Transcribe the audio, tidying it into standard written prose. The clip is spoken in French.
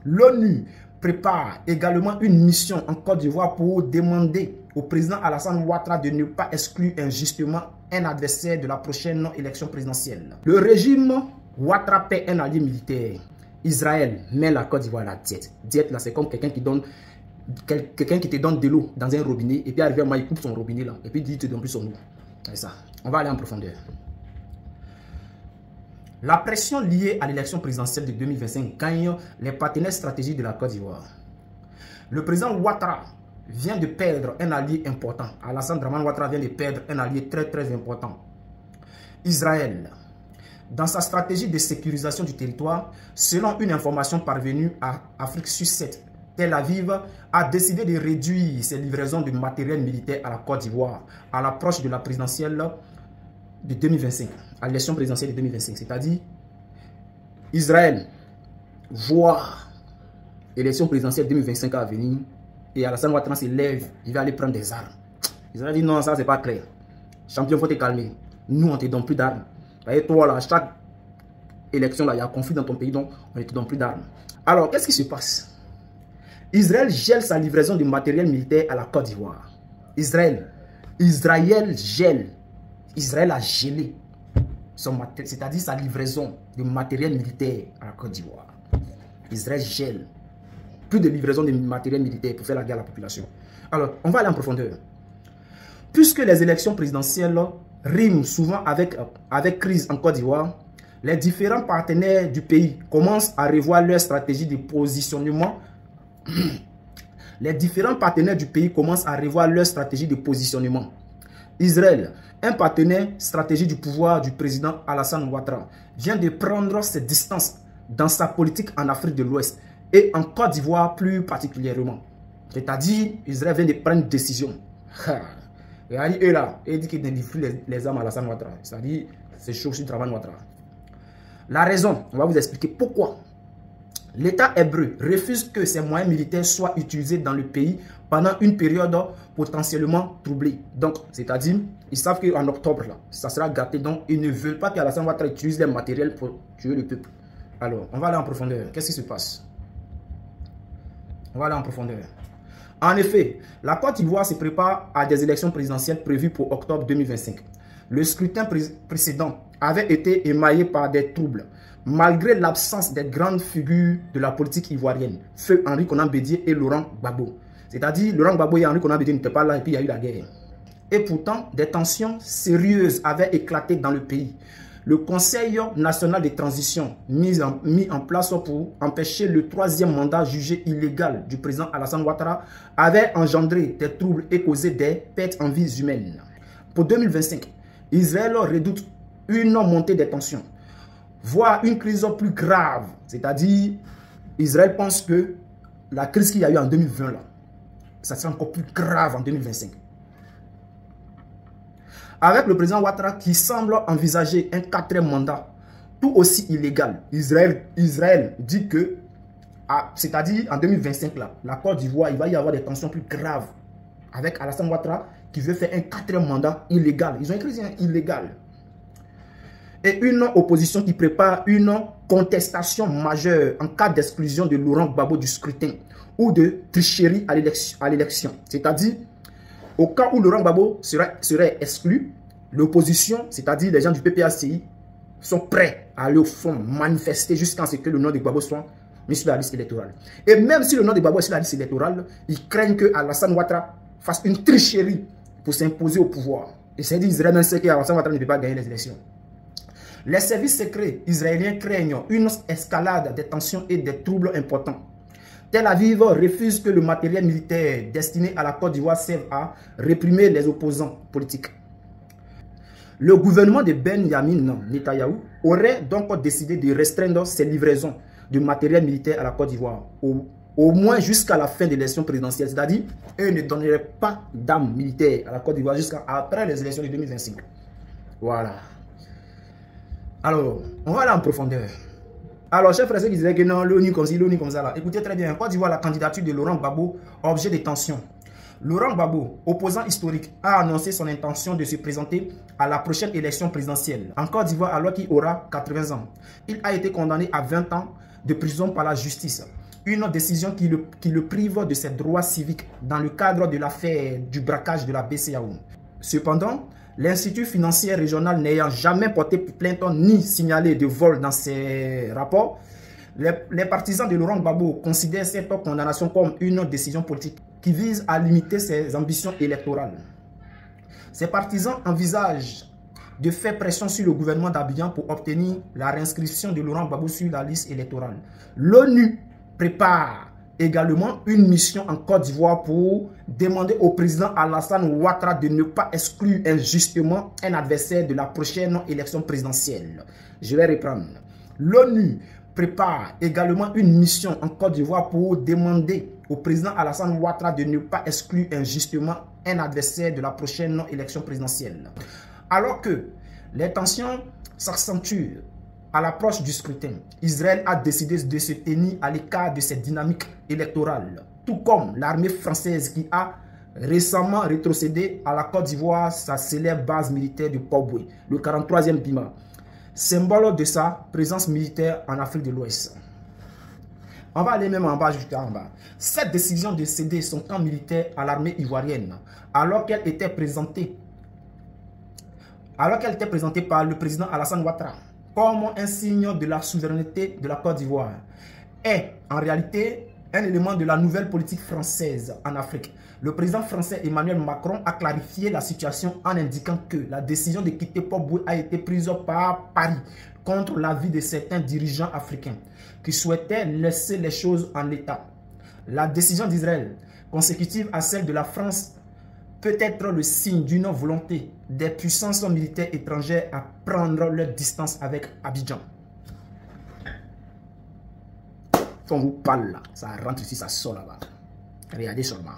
L'ONU prépare également une mission en Côte d'Ivoire pour demander au président Alassane Ouattara de ne pas exclure injustement un adversaire de la prochaine élection présidentielle. Le régime Ouattara paie un allié militaire. Israël met la Côte d'Ivoire à la diète. Diète là, c'est comme quelqu'un qui te donne de l'eau dans un robinet et puis arrivé à moi, il coupe son robinet là et puis il dit te donne plus son eau. C'est ça. On va aller en profondeur. La pression liée à l'élection présidentielle de 2025 gagne les partenaires stratégiques de la Côte d'Ivoire. Le président Ouattara vient de perdre un allié important. Alassane Dramane Ouattara vient de perdre un allié très important. Israël. Dans sa stratégie de sécurisation du territoire, selon une information parvenue à Afrique Sud 7, Tel Aviv a décidé de réduire ses livraisons de matériel militaire à la Côte d'Ivoire à l'approche de la présidentielle de 2025, à l'élection présidentielle de 2025. C'est-à-dire, Israël voit l'élection présidentielle 2025 à venir et Alassane Ouattara se lève, il va aller prendre des armes. Israël dit non, ça c'est pas clair. Champion, il faut te calmer. Nous, on ne te donne plus d'armes. Et toi, là, chaque élection, là, il y a un conflit dans ton pays, donc on ne te donne plus d'armes. Alors, qu'est-ce qui se passe? Israël gèle sa livraison de matériel militaire à la Côte d'Ivoire. Israël gèle. Israël a gelé c'est-à-dire sa livraison de matériel militaire à la Côte d'Ivoire. Israël gèle. Plus de livraison de matériel militaire pour faire la guerre à la population. Alors, on va aller en profondeur. Puisque les élections présidentielles riment souvent avec crise en Côte d'Ivoire, les différents partenaires du pays commencent à revoir leur stratégie de positionnement. Les différents partenaires du pays commencent à revoir leur stratégie de positionnement. Israël, un partenaire stratégique du pouvoir du président Alassane Ouattara, vient de prendre ses distances dans sa politique en Afrique de l'Ouest et en Côte d'Ivoire plus particulièrement. C'est-à-dire, Israël vient de prendre une décision. Et là, il dit qu'il ne livre plus les armes à Alassane Ouattara. C'est-à-dire, c'est chaud sur Dramane Ouattara. La raison, on va vous expliquer pourquoi. L'État hébreu refuse que ces moyens militaires soient utilisés dans le pays pendant une période potentiellement troublée. Donc, c'est-à-dire, ils savent qu'en octobre, là, ça sera gâté. Donc, ils ne veulent pas qu'Alassane Ouattara utilise les matériels pour tuer le peuple. Alors, on va aller en profondeur. Qu'est-ce qui se passe? On va aller en profondeur. En effet, la Côte d'Ivoire se prépare à des élections présidentielles prévues pour octobre 2025. Le scrutin précédent avait été émaillé par des troubles, malgré l'absence des grandes figures de la politique ivoirienne, feu Henri Konan Bédié et Laurent Gbagbo. C'est-à-dire, Laurent Gbagbo et Henri Konan Bédié n'étaient pas là et puis il y a eu la guerre. Et pourtant, des tensions sérieuses avaient éclaté dans le pays. Le Conseil national de transition mis en place pour empêcher le troisième mandat jugé illégal du président Alassane Ouattara avait engendré des troubles et causé des pertes en vies humaines. Pour 2025, Israël redoute une montée des tensions, voire une crise plus grave. C'est-à-dire, Israël pense que la crise qu'il y a eu en 2020, là, ça sera encore plus grave en 2025. Avec le président Ouattara qui semble envisager un quatrième mandat tout aussi illégal, Israël dit que, c'est-à-dire en 2025, là, la Côte d'Ivoire, il va y avoir des tensions plus graves avec Alassane Ouattara qui veut faire un quatrième mandat illégal. Ils ont écrit illégal. Et une opposition qui prépare une contestation majeure en cas d'exclusion de Laurent Gbagbo du scrutin ou de tricherie à l'élection. C'est-à-dire, au cas où Laurent Gbagbo serait exclu, l'opposition, c'est-à-dire les gens du PPACI, sont prêts à aller au fond manifester jusqu'à ce que le nom de Gbagbo soit mis sur la liste électorale. Et même si le nom de Gbagbo est sur la liste électorale, ils craignent que Alassane Ouattara fasse une tricherie pour s'imposer au pouvoir. Et c'est dit Israël même sait qu'Alassane Ouattara ne peut pas gagner les élections. Les services secrets israéliens craignent une escalade des tensions et des troubles importants. Tel Aviv refuse que le matériel militaire destiné à la Côte d'Ivoire serve à réprimer les opposants politiques. Le gouvernement de Benyamin Netanyahou aurait donc décidé de restreindre ses livraisons de matériel militaire à la Côte d'Ivoire, au moins jusqu'à la fin de l'élection présidentielle. C'est-à-dire, eux ne donneraient pas d'armes militaires à la Côte d'Ivoire jusqu'à après les élections de 2025. Voilà. Alors, on va aller en profondeur. Alors, chers frères qui disaient que non, l'ONU comme ci, l'ONU comme ça, là. Écoutez très bien, Côte d'Ivoire, la candidature de Laurent Gbagbo, objet de tension. Laurent Gbagbo, opposant historique, a annoncé son intention de se présenter à la prochaine élection présidentielle en Côte d'Ivoire alors qu'il aura 80 ans. Il a été condamné à 20 ans de prison par la justice une décision qui le prive de ses droits civiques dans le cadre de l'affaire du braquage de la BCEAO. Cependant, l'Institut financier régional n'ayant jamais porté plainte ni signalé de vol dans ses rapports, les partisans de Laurent Gbagbo considèrent cette condamnation comme une décision politique qui vise à limiter ses ambitions électorales. Ces partisans envisagent de faire pression sur le gouvernement d'Abidjan pour obtenir la réinscription de Laurent Gbagbo sur la liste électorale. L'ONU prépare également une mission en Côte d'Ivoire pour demander au président Alassane Ouattara de ne pas exclure injustement un adversaire de la prochaine élection présidentielle. Je vais reprendre. L'ONU prépare également une mission en Côte d'Ivoire pour demander au président Alassane Ouattara de ne pas exclure injustement un adversaire de la prochaine élection présidentielle. Alors que les tensions s'accentuent à l'approche du scrutin, Israël a décidé de se tenir à l'écart de cette dynamique électorale, tout comme l'armée française qui a récemment rétrocédé à la Côte d'Ivoire sa célèbre base militaire de Port-Boué, le 43e BIMA, symbole de sa présence militaire en Afrique de l'Ouest. On va aller même en bas, jusqu'à en bas. Cette décision de céder son camp militaire à l'armée ivoirienne, alors qu'elle était présentée par le président Alassane Ouattara comme un signe de la souveraineté de la Côte d'Ivoire, est en réalité un élément de la nouvelle politique française en Afrique. Le président français Emmanuel Macron a clarifié la situation en indiquant que la décision de quitter Port-Boué a été prise par Paris contre l'avis de certains dirigeants africains qui souhaitaient laisser les choses en état. La décision d'Israël, consécutive à celle de la France, peut être le signe d'une volonté des puissances militaires étrangères à prendre leur distance avec Abidjan. Quand on vous parle là, ça rentre ici, ça sort là-bas. Regardez seulement.